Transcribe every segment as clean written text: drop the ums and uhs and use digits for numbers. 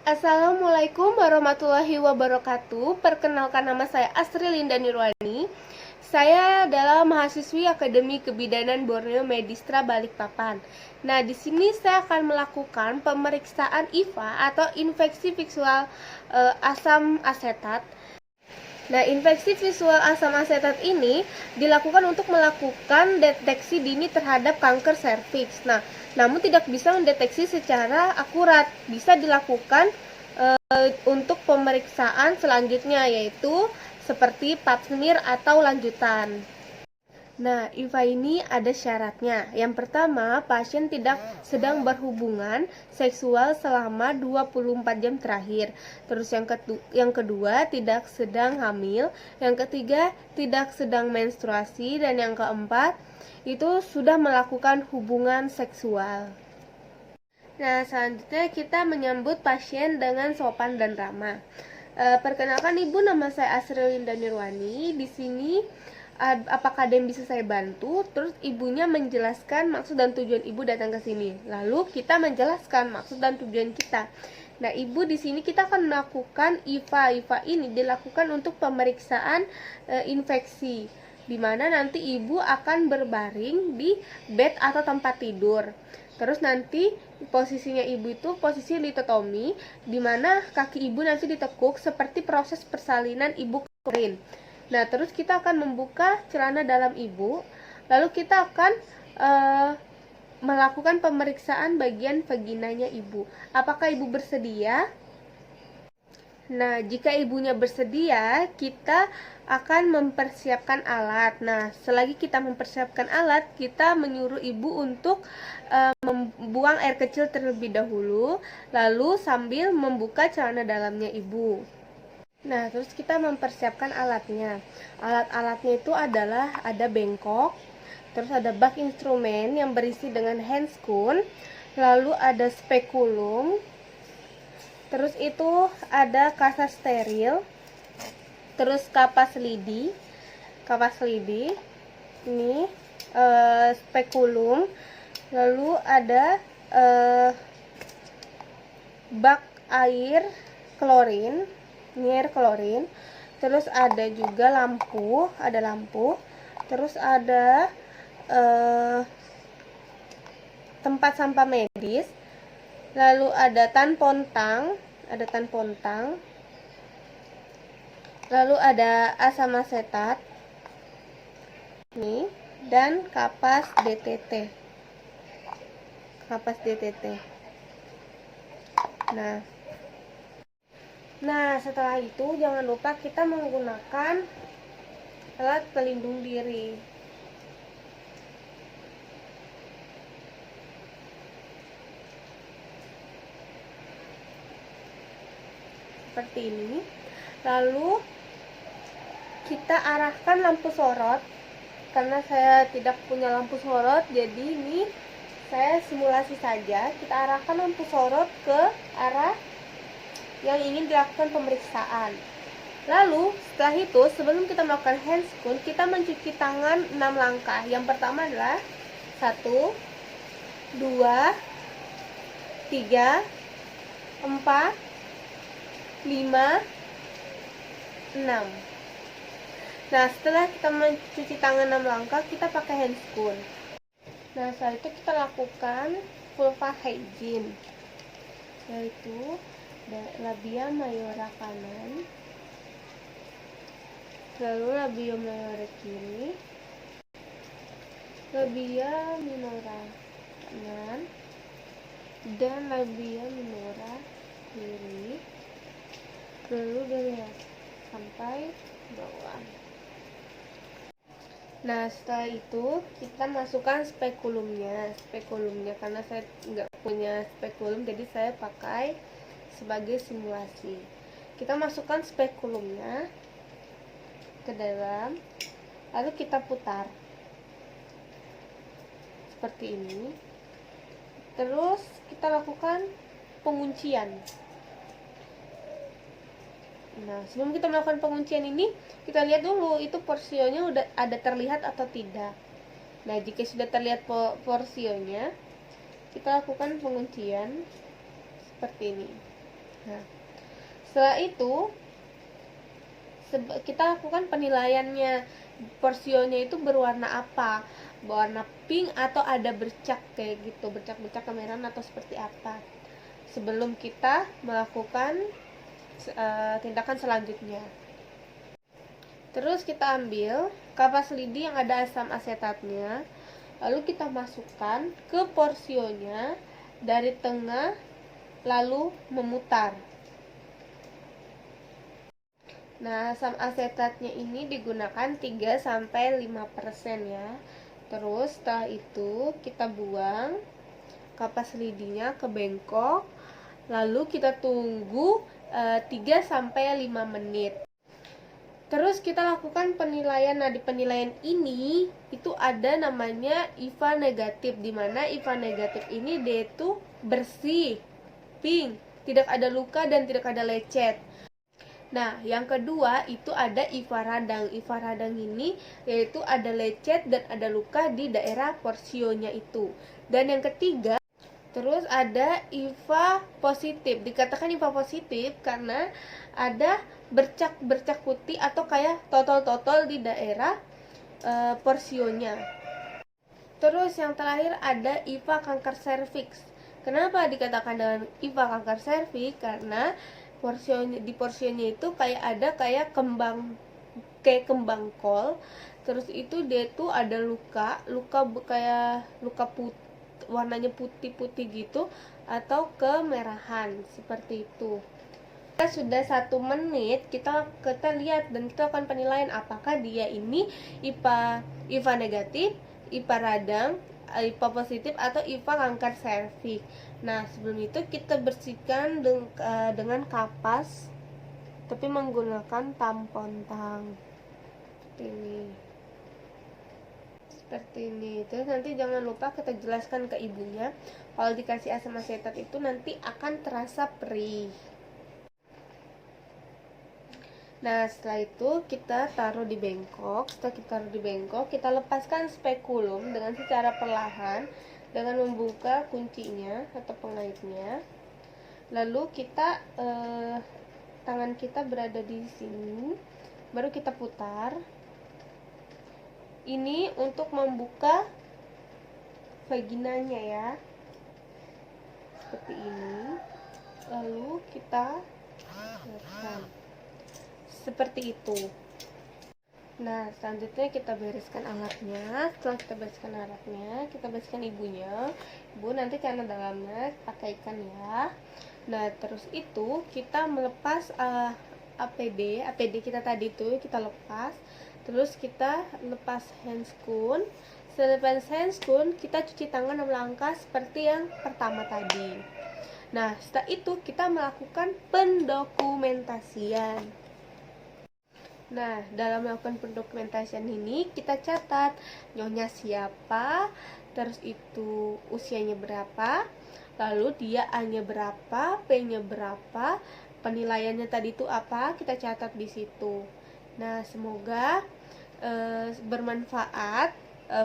Assalamualaikum warahmatullahi wabarakatuh. Perkenalkan, nama saya Astri Linda Nirwani. Saya adalah mahasiswi Akademi Kebidanan Borneo Medistra Balikpapan. Nah, di sini saya akan melakukan pemeriksaan IVA atau infeksi visual asam asetat. Nah, infeksi visual asam asetat ini dilakukan untuk melakukan deteksi dini terhadap kanker serviks. Nah, namun tidak bisa mendeteksi secara akurat. Bisa dilakukan untuk pemeriksaan selanjutnya, yaitu seperti pap smear atau lanjutan. Nah, IVA ini ada syaratnya. Yang pertama, pasien tidak sedang berhubungan seksual selama 24 jam terakhir. Terus yang kedua, tidak sedang hamil. Yang ketiga, tidak sedang menstruasi. Dan yang keempat, itu sudah melakukan hubungan seksual. Nah, selanjutnya kita menyambut pasien dengan sopan dan ramah. Perkenalkan Ibu, nama saya Astri Linda Nirwani. Di sini apakah ada yang bisa saya bantu? Terus ibunya menjelaskan maksud dan tujuan ibu datang ke sini. Lalu kita menjelaskan maksud dan tujuan kita. Nah, Ibu, di sini kita akan melakukan IVA. IVA ini dilakukan untuk pemeriksaan infeksi, di mana nanti ibu akan berbaring di bed atau tempat tidur. Terus nanti posisinya ibu itu posisi litotomi, di mana kaki ibu nanti ditekuk seperti proses persalinan ibu ke urin. Nah, terus kita akan membuka celana dalam ibu, lalu kita akan melakukan pemeriksaan bagian vaginanya ibu. Apakah ibu bersedia? Nah, jika ibunya bersedia, kita akan mempersiapkan alat. Nah, selagi kita mempersiapkan alat, kita menyuruh ibu untuk membuang air kecil terlebih dahulu, lalu sambil membuka celana dalamnya ibu. Nah, terus kita mempersiapkan alatnya. Alat-alatnya itu adalah ada bengkok, terus ada bak instrumen yang berisi dengan handscoon, lalu ada spekulum, terus itu ada kasa steril, terus kapas lidi, ini spekulum, lalu ada bak air klorin, ini air klorin, terus ada juga lampu, terus ada tempat sampah medis, lalu ada tan pontang, lalu ada asam asetat ini, dan kapas DTT. Nah, setelah itu jangan lupa kita menggunakan alat pelindung diri. Seperti ini. Lalu kita arahkan lampu sorot. Karena saya tidak punya lampu sorot, jadi ini saya simulasi saja. Kita arahkan lampu sorot ke arah yang ingin dilakukan pemeriksaan. Lalu setelah itu, sebelum kita melakukan handscoon, kita mencuci tangan 6 langkah. Yang pertama adalah 1, 2, 3, 4, 5, 6. Nah, setelah kita mencuci tangan 6 langkah, kita pakai handscoon. Nah, setelah itu kita lakukan vulva hygiene, yaitu labia mayora kanan, lalu labia mayora kiri, labia minora kanan, dan labia minora kiri, lalu dari sampai bawah. Nah, setelah itu kita masukkan spekulumnya karena saya nggak punya spekulum, jadi saya pakai sebagai simulasi. Kita masukkan spekulumnya ke dalam, lalu kita putar seperti ini. Terus kita lakukan penguncian. Nah, sebelum kita melakukan penguncian ini, kita lihat dulu itu porsionya udah ada terlihat atau tidak. Nah, jika sudah terlihat porsionya, kita lakukan penguncian seperti ini. Nah, setelah itu kita lakukan penilaiannya, porsionya itu berwarna apa, berwarna pink atau ada bercak kayak gitu, bercak-bercak kemerahan atau seperti apa, sebelum kita melakukan tindakan selanjutnya. Terus kita ambil kapas lidi yang ada asam asetatnya, lalu kita masukkan ke porsionya dari tengah, lalu memutar. Nah, asam asetatnya ini digunakan 3-5% ya. Terus setelah itu kita buang kapas lidinya ke bengkok, lalu kita tunggu 3-5 menit. Terus kita lakukan penilaian. Nah, di penilaian ini itu ada namanya IVA negatif, dimana IVA negatif ini dia itu bersih, pink, tidak ada luka dan tidak ada lecet. Nah, yang kedua itu ada IVA radang. IVA radang ini yaitu ada lecet dan ada luka di daerah porsionya itu. Dan yang ketiga, terus ada IVA positif. Dikatakan IVA positif karena ada bercak-bercak putih atau kayak totol-totol di daerah porsionya. Terus yang terakhir ada IVA kanker serviks. Kenapa dikatakan dengan IVA kanker serviks? Karena di porsinya itu kayak kembang kol. Terus itu dia tuh ada luka kayak luka putih, warnanya putih-putih gitu, atau kemerahan seperti itu. Kita sudah 1 menit, kita lihat dan kita akan penilaian apakah dia ini IVA negatif, IVA radang, IVA positif, atau IVA kanker serviks. Nah, sebelum itu kita bersihkan dengan kapas, tapi menggunakan tampon tang seperti ini. Terus nanti jangan lupa kita jelaskan ke ibunya kalau dikasih asam asetat itu nanti akan terasa perih. Nah, setelah itu kita taruh di bengkok. Setelah kita taruh di bengkok, kita lepaskan spekulum dengan secara perlahan dengan membuka kuncinya atau pengaitnya. Lalu kita tangan kita berada di sini, baru kita putar. Ini untuk membuka vaginanya ya, seperti ini. Lalu kita tekan seperti itu. Nah, selanjutnya kita bereskan alatnya. Setelah kita bereskan alatnya, kita bereskan ibunya. Ibu nanti karena dalamnya pakaikan ya. Nah, terus itu kita melepas APD kita tadi itu kita lepas. Terus kita lepas handscoon. Selepas handscoon, kita cuci tangan dalam langkah seperti yang pertama tadi. Nah, setelah itu kita melakukan pendokumentasian. Nah, dalam melakukan pendokumentasian ini kita catat nyonya siapa, terus itu usianya berapa, lalu dia A-nya berapa, P-nya berapa, penilaiannya tadi itu apa, kita catat di situ. Nah, semoga bermanfaat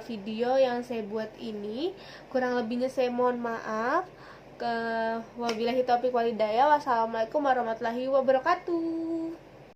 video yang saya buat ini. Kurang lebihnya saya mohon maaf. Wabillahi taufiq walhidayah. Wassalamualaikum warahmatullahi wabarakatuh.